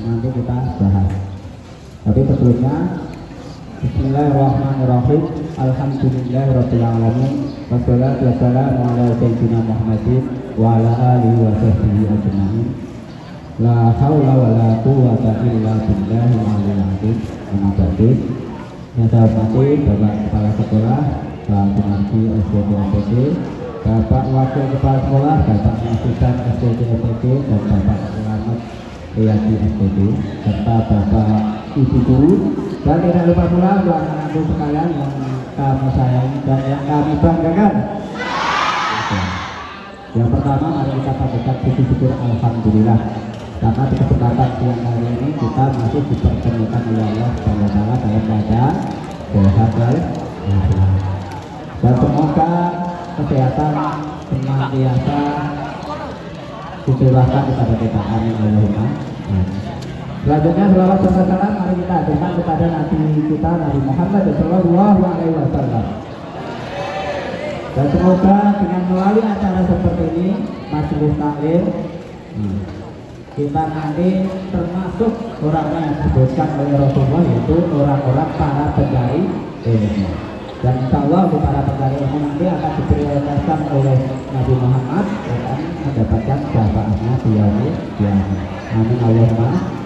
nanti kita bahas. Tapi sebelumnya Bismillahirrahmanirrahim. Alhamdulillahirabbil alamin. Wassalatu wassalamu ala sayyidina Muhammadin wa ala alihi wa sahbihi ajma'in. La haula wa la quwwata illa billahil aliyyil azim. Amma ba'du. Yang saya hormati Bapak Kepala Sekolah, Pak Sunardi SDT SDT, Bapak Wakil Kepala Sekolah, Bapak Nasihat SDT SDT, dan Bapak Selamat Riyadi SDT, serta Bapak Ibu Guru, dan tidak lupa pula anak-anakku sekalian yang kami sayangi dan yang kami banggakan. Yang pertama, mari kita panjatkan puji syukur alhamdulillah, karena di kesempatan siang hari ini kita masih dipertemukan oleh Allah SWT dalam keadaan sehat dan semoga kesehatan senantiasa dicurahkan kepada kita. Amin Allahumma. Selanjutnya selawat serta salam mari kita aturkan kepada Nabi kita Nabi Muhammad Shallallahu Alaihi Wasallam. Dan semoga dengan melalui acara seperti ini, majelis taklim, kita nanti termasuk orang-orang yang disebutkan oleh Rasulullah, yaitu orang-orang para pencari ilmu. Dan insya Allah para pencari ilmu nanti akan diprioritaskan oleh Nabi Muhammad akan mendapatkan syafaatnya di yaumil qiyamah. Amin Allahumma.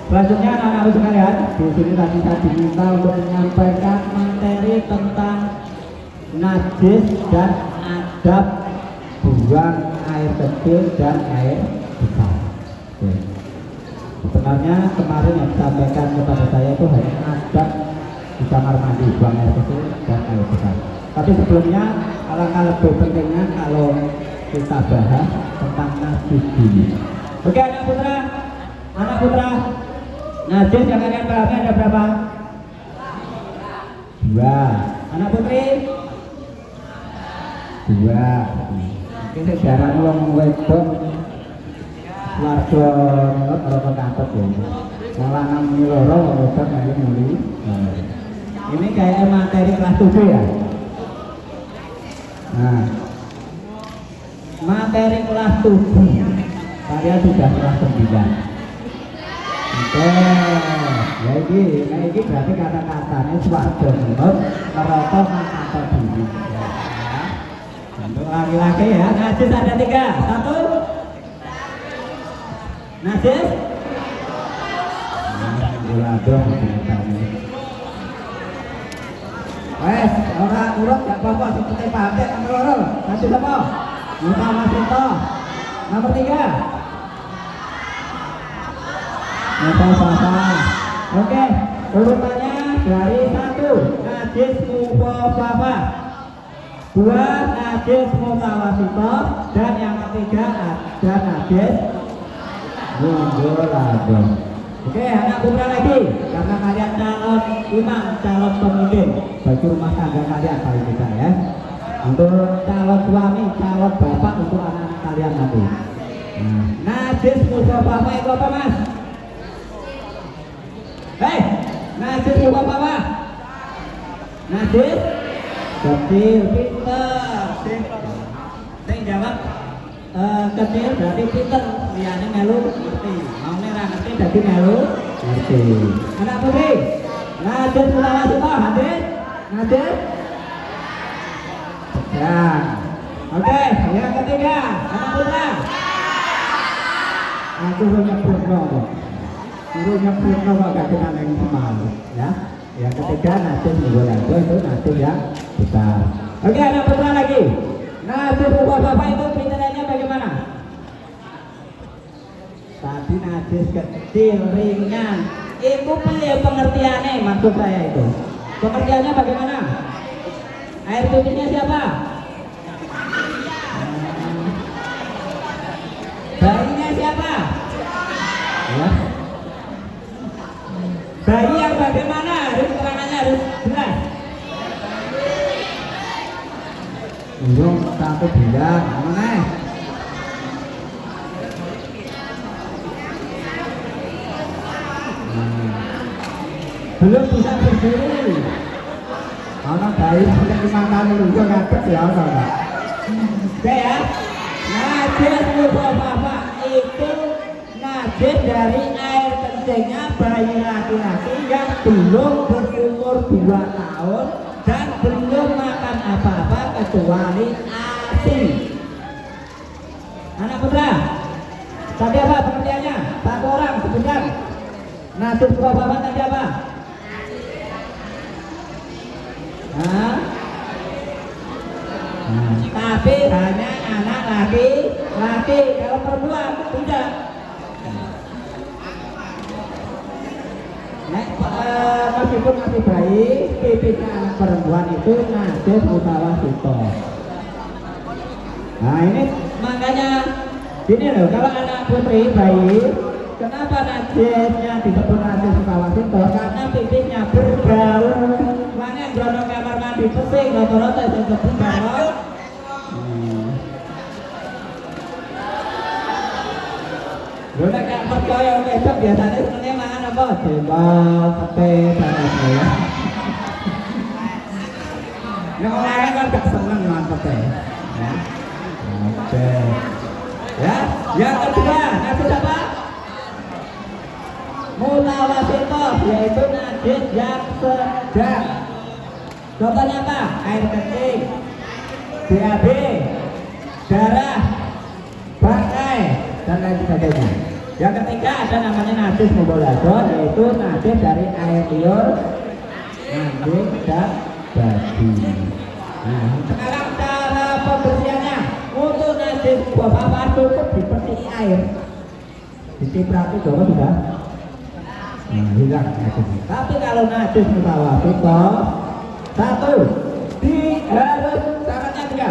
Selanjutnya anak-anak sekalian, di sini tadi saya diminta untuk menyampaikan materi tentang najis dan adab buang air kecil dan air besar. Sebenarnya kemarin yang disampaikan kepada saya itu hanya adab di kamar mandi buang air kecil dan air besar. Tapi sebelumnya alangkah lebih pentingnya kalau kita bahas tentang najis dulu. Oke anak putra, najis yang kalian pahami ada berapa? 2. Anak putri? 2. Ini sejarah wong wedok warga rokok kampet ya. Malah nang loro wong wedok muli. Ini kayak materi kelas 7 ya. Nah, materi kelas 7 kalian sudah kelas 9. Ya ini berarti kata-katanya swarga menurut merokok atau diri. Untuk laki-laki ya, najis ada 3. 1 najis. Wes, orang urut gak apa-apa seperti pabrik nomor loro. Najis apa? Muka Masito. Nomor 3 Mufafafa. Oke, urutannya dari 1 najis mufafafa, 2 najis mutawasito, dan yang ketiga ada najis mundurado. Oke, anak putra lagi, karena kalian calon imam, calon pemimpin bagi rumah tangga kalian paling tidak ya. Untuk calon suami, calon bapak untuk anak-anak kalian nanti. Najis mufafafa itu apa mas? Hei, najis apa? Najis kecil, pinter. Saya jawab kecil berarti pinter. Liane melu ngerti. Mau merah ngerti jadi melu ngerti. Anak putri, najis mutawasito hadir? Najis? Ya. Oke, yang ketiga anak putra. Aku nyebut kok. Gurunya Purno agak kenal yang malu ya. Yang ketiga najis mundurado itu najis yang besar. Oke anak putra lagi. Najis mufafafa itu pinternya bagaimana? Tadi najis kecil, ringan. Itu pengertiannya maksud saya itu. Pengertiannya bagaimana? Air putihnya siapa? Bayinya siapa? Ya. Bayi yang bagaimana? Harus keterangannya harus jelas. Burung 1 bulan, mana? Belum bisa berdiri. Anak bayi sudah dimakan dulu, ngapet ya orang. Oke ya. Najis mufafafa itu najis najis dari air kencingnya bayi laki-laki yang belum berumur 2 tahun dan belum makan apa-apa kecuali ASI. Anak putra, tadi apa pengertiannya? Satu orang sebutkan. Najis bapak tadi apa? Hah? Tapi hanya anak laki-laki, kalau perempuan tidak. Meskipun masih bayi, pipisnya anak perempuan itu najis mutawasito. Nah ini makanya gini loh, kalau anak putri bayi, kenapa najisnya disebut najis mutawasito? Karena pipisnya berbau. Makanya jono kamar mandi pesing, rata-rata disebut bau. Gue gak percaya besok biasanya sebenarnya makan apa? Jembal, sate, sate ya. Yang orang kan gak seneng makan sate. Oke. Ya, yang kedua, najis apa? Mutawasito, yaitu najis yang sedang. Contohnya apa? Air kencing, BAB, darah, bangkai, dan lain sebagainya. Yang ketiga ada namanya najis mubalaghah, yaitu najis dari air liur, anjing dan babi. Nah, sekarang cara pembersihannya untuk najis bapak cukup dipersih air, diciprati dulu sudah, hilang najisnya. Tapi kalau najis mutawasito, satu, harus syaratnya juga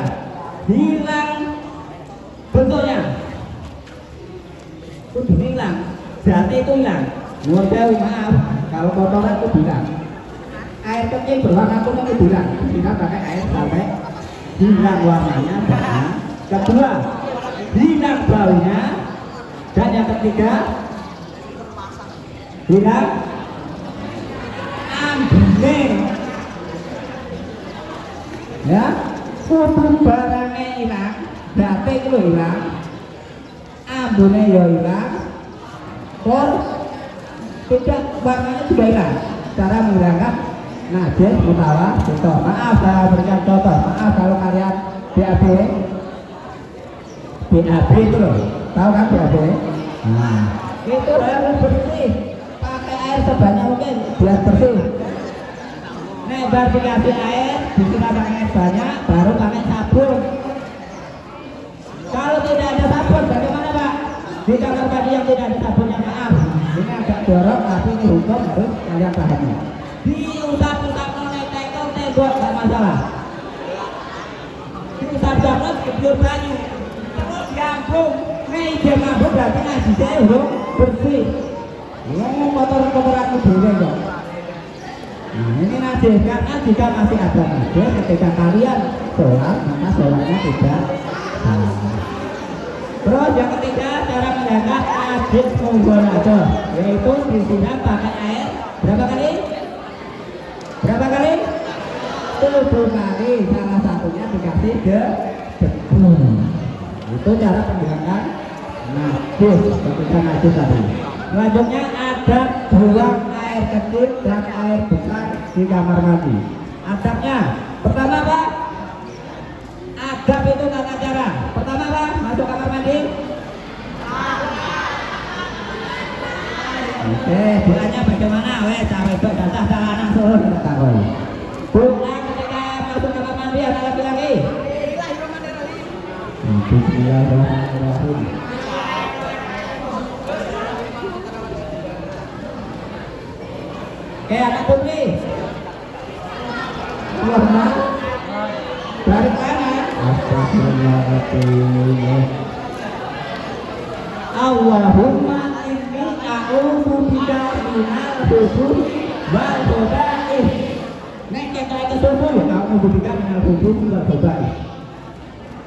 hilang bentuknya. Itu hilang, zatnya itu hilang. Mohon maaf, kalau kotoran itu hilang. Air kencing berwarna kuning itu hilang. Kita pakai air sampai hilang warnanya. Kedua, hilang baunya. Dan yang ketiga, hilang ambune. Ya, kudu barangnya hilang, zatnya itu hilang. Ambune ya hilang, tidak warnanya juga hilang. Cara menghilangkan najis mutawasito. Maaf saya berikan contoh. Maaf kalau kalian BAB itu loh, tahu kan BAB? Nah, itu harus bersih. Pakai air sebanyak mungkin biar bersih. Nih baru dikasih air, disiram pakai air banyak, baru pakai sabun. Kalau tidak ada sabun, bagaimana Pak? Di kamar mandi yang tidak ada sabunnya, maaf, ini agak jorok, tapi ini hukum harus kalian pahami. Diusap-usap tekel tembok, tidak masalah. Diusap-usap kebiur banyu, terus diambung. Meja mabuk berarti najisnya belum bersih. Ngomong kotoran-kotoran itu dulu kok. Nah ini najis, karena jika masih ada najis ketika kalian sholat, maka sholatnya tidak sah. Terus yang ketiga, cara menjaga najis mubalaghah, yaitu disiram pakai air berapa kali? Berapa kali? 7 kali. Salah satunya dikasih debu. Itu cara menghilangkan najis ketika najis tadi. Selanjutnya ada buang air kecil dan air besar di kamar mandi. Adabnya, pertama Pak, adab itu tata cara. Pertama Pak, masuk kamar mandi. Oke, bulannya bagaimana? Sampai dasar tangan suruh kita tahu. Bulan ketika masuk kamar mandi ada laki-laki. Bismillahirrahmanirrahim. Oke, anak putri. Warna dari kanan. Astagfirullahaladzim. Allahumma inni a'udzubika minal khubuthi wal khaba'ith. Nek kita kesusu ya a'udzubika minal khubuthi wal khaba'ith.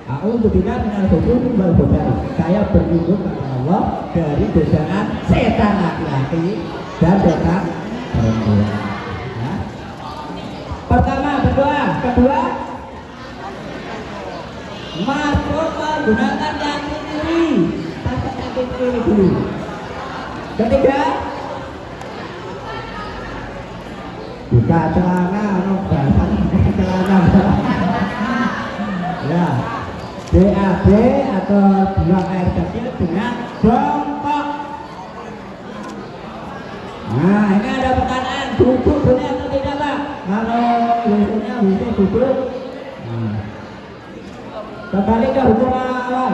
A'udzubika minal khubuthi wal khaba'ith. Saya berlindung kepada Allah dari godaan setan laki-laki dan setan perempuan. Ya. Pertama berdoa, kedua masuk menggunakan kaki kiri, pakai kaki kiri dulu. buka celana, bahasa celana. Ya, BAB atau buang air kecil dengan jongkok. Nah, ini ada pertanyaan, duduk boleh atau tidak Pak? Kalau biasanya bisa duduk. Kembali ke hukum awal.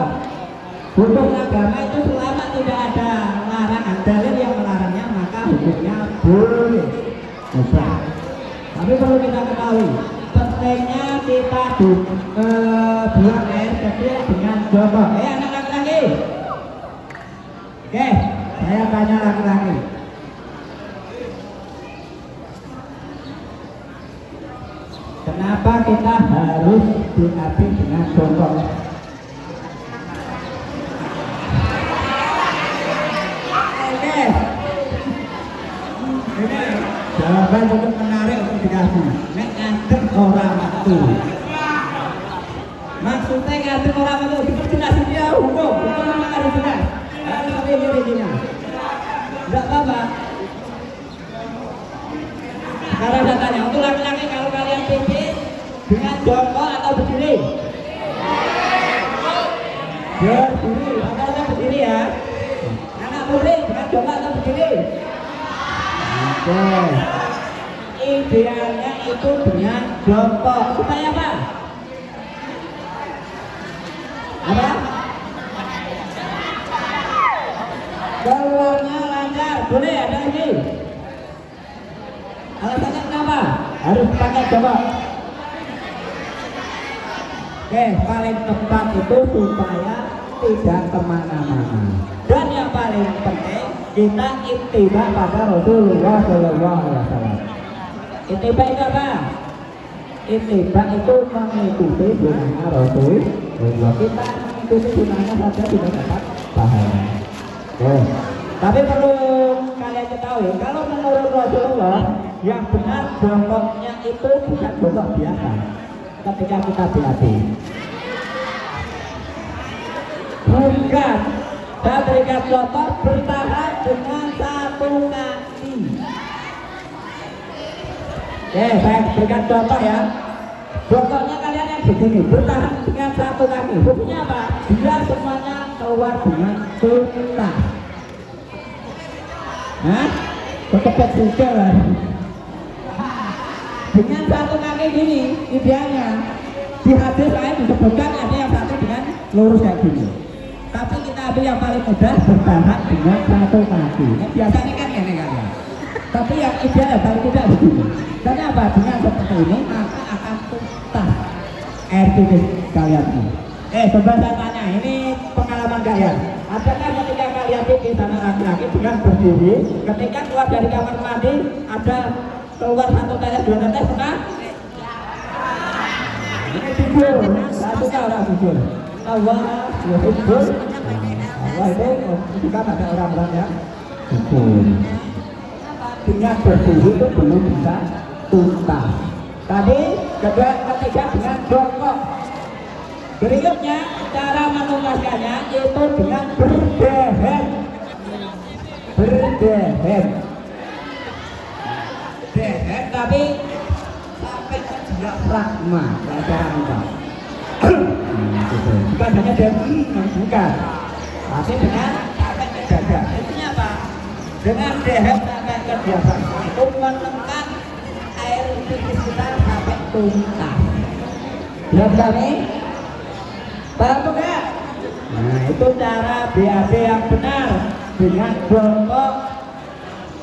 Hukum agama itu selama tidak ada larangan, dalil yang melarangnya, maka hukumnya boleh. Tapi perlu kita ketahui, pentingnya kita buang air kecil dengan jongkok. Anak laki-laki. Oke, saya tanya laki-laki. Kenapa kita harus diapit dengan jongkok? Jawaban cukup menarik untuk dikasih. Nek ngadep orang waktu. Maksudnya ngadep orang waktu diperjelas dia hukum. Hukum memang harus jelas. Harus sampai dirinya. Tidak apa-apa. Sekarang saya tanya untuk laki-laki, kalau kalian pipis dengan jongkok atau berdiri? Berdiri. Ada berdiri ya. Anak murid dengan jongkok atau berdiri? Oke. Idealnya itu dengan jongkok. Supaya apa? Apa? Keluarnya lancar. Boleh ada lagi? Alasannya kenapa? Harus pakai jongkok. Oke, paling tepat itu supaya tidak kemana-mana. Dan yang paling penting, kita ittiba pada Rasulullah Shallallahu Alaihi Wasallam. Ittiba itu apa? Ittiba itu mengikuti sunnah Rasulullah. Kita mengikuti sunnahnya saja sudah dapat pahala. Tapi perlu kalian ketahui, kalau menurut Rasulullah yang benar jongkoknya itu bukan jongkok biasa. Ketika kita berlatih, bukan. Saya berikan contoh bertahan dengan satu kaki. Saya berikan contoh ya. Contohnya kalian yang begini, bertahan dengan satu kaki. Buktinya apa? Biar semuanya keluar dengan tuntas. Hah? Kepepet juga lah. Dengan satu kaki gini, idealnya di hadis lain disebutkan ada yang satu dengan lurus kayak gini. Tapi kita ambil yang paling mudah, bertahan dengan satu kaki. Biasanya kan ini kan ya. Tapi yang ideal yang paling mudah begini. Karena apa? Dengan seperti ini maka akan tuntas air pipis kalian ini. Coba saya tanya, ini pengalaman kalian. Adakah ketika kalian pipis sama laki-laki dengan berdiri, ketika keluar dari kamar mandi ada keluar satu tetes dua tetes pernah? Ini tidur, satu orang tidur. Allah, ya tidur. Allah itu kan ada orang-orang ya. Tidur. Dengan berdiri itu belum bisa tuntas. Tadi kedua ketiga dengan jongkok. Berikutnya cara menuntaskannya itu dengan berdehem. Berdehem. Dehem tapi sampai ke diafragma, cara apa? Bukan hanya dehem, bukan. Tapi dengan sampai ke dada. Intinya apa? Dengan dehem sampai ke diafragma itu menekan air pipis kita sampai tuntas. Lihat kami? Paham enggak? Nah, itu cara BAB yang benar dengan jongkok,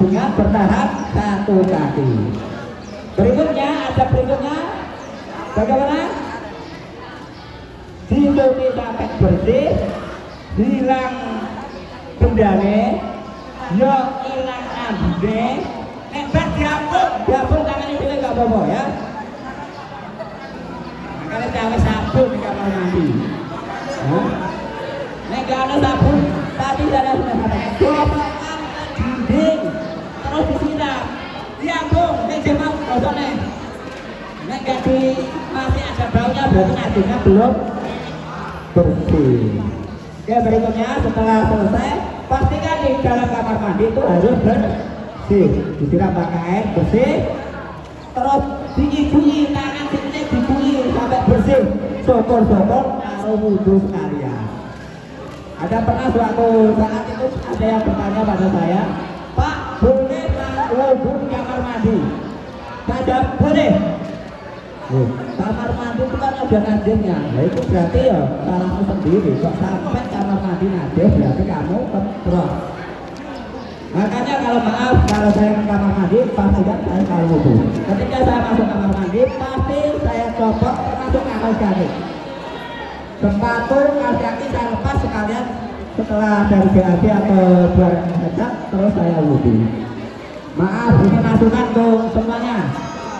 dengan bertahan satu kaki. Berikutnya ada berikutnya bagaimana? Dicuci sampai bersih, hilang bendane, yo hilang ambune, nek diapun tangannya dulu nggak apa-apa ya. Kalau cawe sabun di kamar mandi. Nek gak ada sabun, tadi saya sudah katakan gopokan dinding terus disiram. Diambung, nek jemau gosone. Nek gak di masih ada baunya berarti aduknya belum bersih. Oke, berikutnya setelah selesai pastikan di dalam kamar mandi itu harus bersih. Disiram pakai air bersih. terus diibui, tangan sini dibui sampai bersih, syukur-syukur karo wudhu sekalian. Ada pernah suatu saat itu ada yang bertanya pada saya, Pak, boleh wudhu di kamar mandi? Saya jawab, boleh. Kamar mandi itu kan ada najisnya, nah itu berarti ya salahmu sendiri. Kok sampai kamar mandi najis, berarti kamu keprok. Makanya kalau maaf, kalau saya ke kamar mandi, pastikan saya kalau wudhu. Ketika saya masuk kamar mandi, pasti saya copot termasuk kaos kaki. Sepatu, kaos kaki saya lepas sekalian setelah dari BAB atau buang hajat, terus saya wudhu. Maaf, ini masukan untuk semuanya.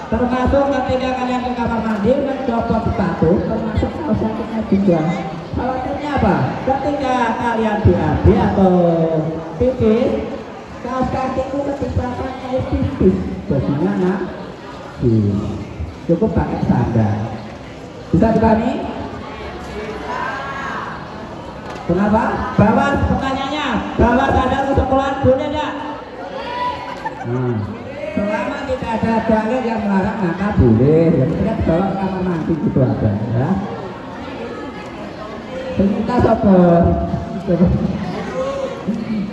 Termasuk ketika kalian ke kamar mandi mencopot sepatu, termasuk kaos kakinya juga. Khawatirnya apa? Ketika kalian BAB atau pipis, kaos kakiku ketimpangan air pipis, jadinya nak cukup pakai sandal. Bisa dipahami? Kenapa? Bawa pertanyaannya, bawa sandal ke sekolah boleh enggak? Selama tidak ada dalil yang melarang maka boleh. Jadi kita bawa ke kamar mandi gitu aja ya. Kita sopor.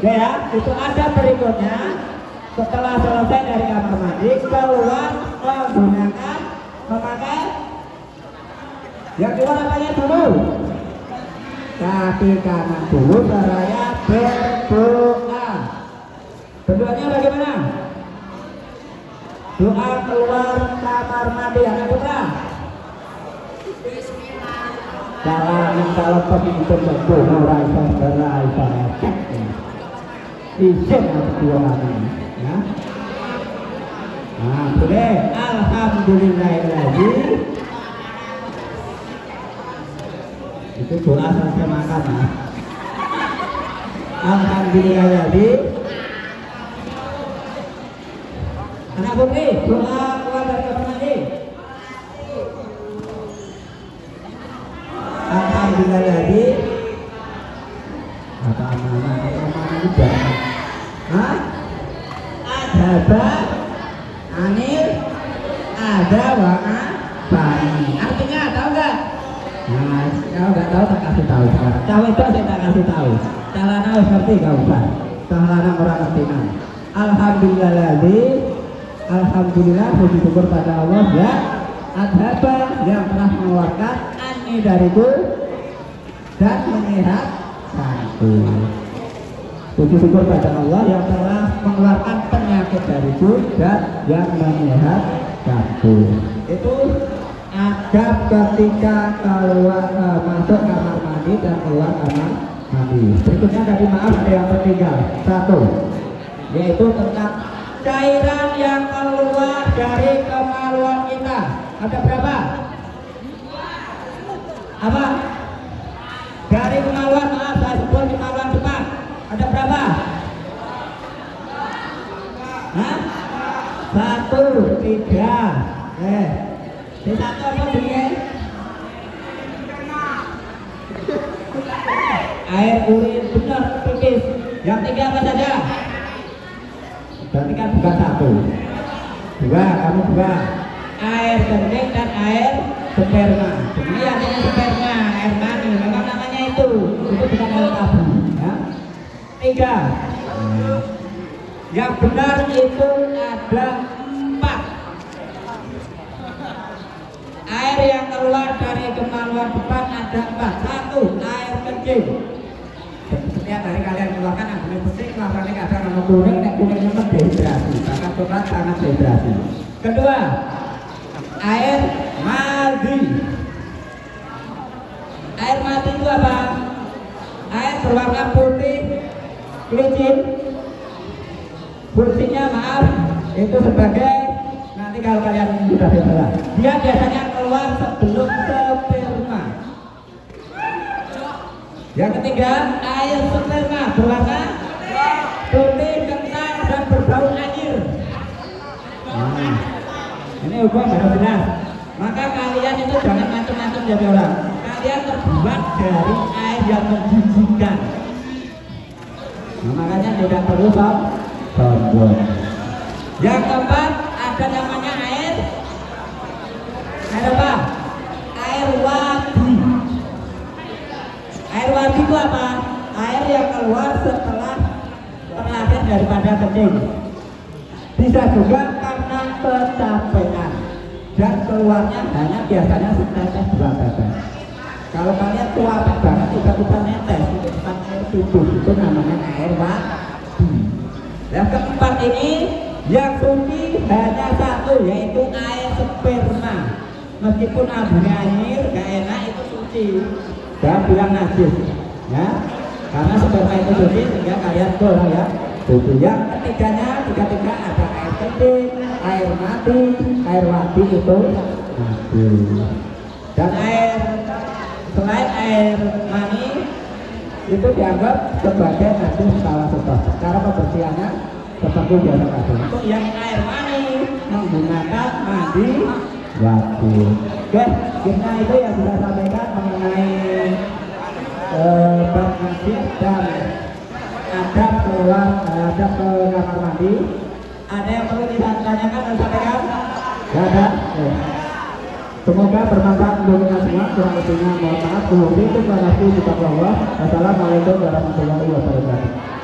Ya, itu ada berikutnya. Setelah selesai dari kamar mandi, keluar menggunakan memakai yang keluar apanya dulu? Kaki kanan dulu seraya berdoa. Berdoanya bagaimana? Doa keluar kamar mandi yang kedua. Kalau pemimpin berdoa raisa izin kedua lagi ya. Nah, boleh. Alhamdulillahilladzi. Itu doa saja makan ya. Alhamdulillahilladzi. Anak putri, doa keluar dari kamar mandi. Alhamdulillahilladzi. Apa amanah itu jangan. Hah? Adaba anil ada wa'a bani. Artinya tahu nggak? Nah, kalau nggak tahu tak kasih tahu sekarang. Tahu itu saya tak kasih tahu. Calana harus ngerti kau Pak. Calana orang ngerti nah. Alhamdulillahilladzi. Alhamdulillah puji syukur pada Allah ya. Adaba yang telah mengeluarkan ani dariku dan menyehatkanku. Puji syukur pada Allah yang telah mengeluarkan penyakit dariku dan yang menyehatkanku. Itu adab ketika keluar masuk kamar mandi dan keluar kamar mandi. Berikutnya tadi maaf ada yang tertinggal satu, yaitu tentang cairan yang keluar dari kemaluan kita. Ada berapa? Apa? Dari kemaluan, maaf saya sebut kemaluan depan. Ada berapa? Hah? 1, 3. Di satu apa bunyinya? Air urin, benar, pipis. Yang 3 apa saja? Berarti kan bukan 1. 2, kamu 2. Air kencing dan air sperma. Ini artinya sperma, air mani. Memang namanya itu bukan hal tabu. Ya. 3. Yang benar itu ada 4. Air yang keluar dari kemaluan depan ada 4. 1. Air kencing. Setiap hari kalian keluarkan air kencing, keluarkannya kadang nama kuning, kuningnya dehidrasi, bahkan coklat sangat dehidrasi. Kedua, air madi. Air madi itu apa? Air berwarna putih, licin. Fungsinya maaf, itu sebagai nanti kalau kalian sudah biasa, dia biasanya keluar sebelum sperma. Yang ketiga, air sperma berwarna putih, kental dan berbau anjir. Ini hukum harus benar. Maka kalian itu jangan macam-macam jadi orang. Kalian terbuat dari air yang menjijikkan. Nah, makanya tidak perlu sombong. Yang keempat ada namanya air ada kencing. Bisa juga karena kecapean dan keluarnya hanya biasanya setetes 2 tetes. Kalau kalian tua banget tiba-tiba netes itu bukan air susu, itu namanya air mati. Yang keempat ini yang suci hanya satu, yaitu air sperma. Meskipun abunya air gak enak, itu suci, jangan bilang najis ya, karena sperma itu suci sehingga kalian boleh ya suci. Yang ketiganya tiga ada air kencing, air mati, air wadi itu mati. Dan air selain air mani itu dianggap sebagai najis salah satu. Cara pembersihannya seperti biasa saja. Untuk yang air mani menggunakan mandi wajib. Oke, kita itu yang bisa sampaikan mengenai bab najis dan adab keluar adab ke kamar mandi. Ada yang perlu ditanyakan dan sampaikan? Tidak ada. Semoga bermanfaat untuk kita semua. Kurang lebihnya mohon maaf. Wassalamualaikum warahmatullahi wabarakatuh.